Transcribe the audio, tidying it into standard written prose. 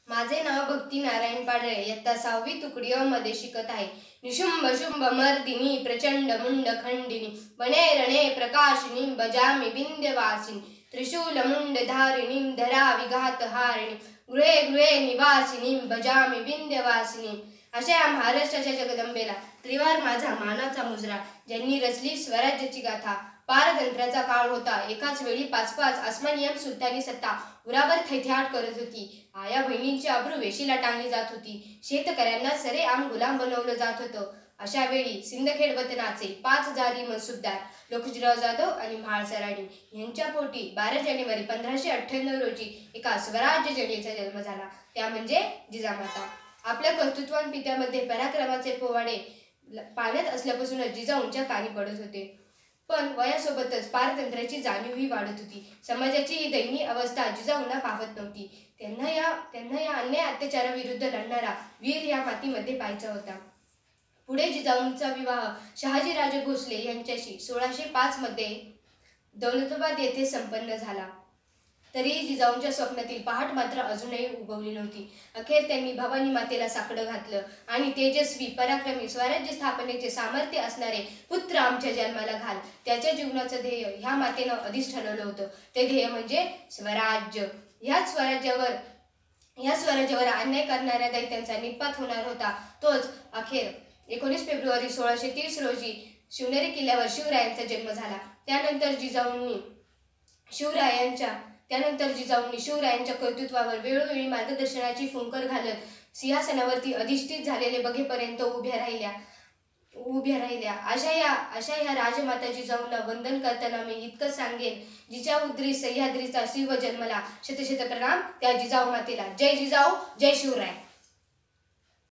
माझे नाव भक्ती नारायण पाडळे, इयत्ता 6वी तुकडी अ मध्ये शिकत आहे. निशुंभ शुंभ मर्दिनी प्रचंड मुंड खंडिनी वने रणे प्रकाशिनी बजामि विंध्यवासिनी त्रिशूल मुंड धारिणी धरा विघात हारिणी गृहे गृहे निवासिनी बजामि विंध्यवासिनी. अशा महाराष्ट्राच्या जगदंबेला त्रिवार माझा मानाचा मुजरा. ज्यांनी रचली स्वराज्याची गाथा. पारतंत्र्याचा काळ होता. एकाच वेळी 5-5 आसमानियन सुलतानी सत्ता उरावर थैथ्याट करत होती. आया बहिणींची अब्रू वेशीला टांगली जात होती. शेतकऱ्यांना सरेआम गुलाम बनवलं जात होतं. अशा वेळी सिंदखेड वतनाचे 5 जारी मनसुबदार लोखजीराव जाधव आणि म्हाळ सराडी यांच्या पोटी 12 जानेवारी 1598 रोजी एका स्वराज्य जडीचा जन्म झाला. त्या म्हणजे जिजामाता. आपल्या कर्तृत्वान पित्यामध्ये पराक्रमाचे पोवाडे पाण्यात असल्यापासूनच जिजाऊंच्या कानी पडत होते. पण वयासोबतच पारतंत्र्याची जाणीवही वाढत होती. समाजाची ही दयनीय अवस्था जिजाऊंना पाहत नव्हती. त्यांना या अन्याय अत्याचाराविरुद्ध लढणारा वीर या मातीमध्ये पाहायचा होता. पुढे जिजाऊंचा विवाह शहाजीराजे भोसले यांच्याशी 1605 मध्ये दौलताबाद येथे संपन्न झाला. तरीही जिजाऊंच्या स्वप्नातील पहाट मात्र अजूनही उगवली नव्हती. अखेर त्यांनी भवानी मातेला साकडं घातलं आणि तेजस्वी पराक्रमी स्वराज्य स्थापनेचे सामर्थ्य असणारे पुत्र आमच्या जन्माला घाल. त्याच्या जीवनाचं ध्येय ह्या मातेनं आधीच ठरवलं होतं. ते ध्येय म्हणजे स्वराज्य. ह्या स्वराज्यावर अन्याय करणाऱ्या दैत्यांचा निपात होणार होता. तोच अखेर 19 फेब्रुवारी 1630 रोजी शिवनेरी किल्ल्यावर शिवरायांचा जन्म झाला. त्यानंतर जिजाऊंनी शिवरायांच्या कर्तृत्वावर वेळोवेळी मार्गदर्शनाची फुंकर घालत सिंहासनावरती अधिष्ठित झालेले बघेपर्यंत उभ्या राहिल्या. अशा ह्या राजमाता जिजाऊंना वंदन करताना मी इतकं सांगेन, जिच्या उदरी सह्याद्रीचा शिव जन्मला. शतशत प्रणाम त्या जिजाऊ मातेला. जय जिजाऊ, जय शिवराय.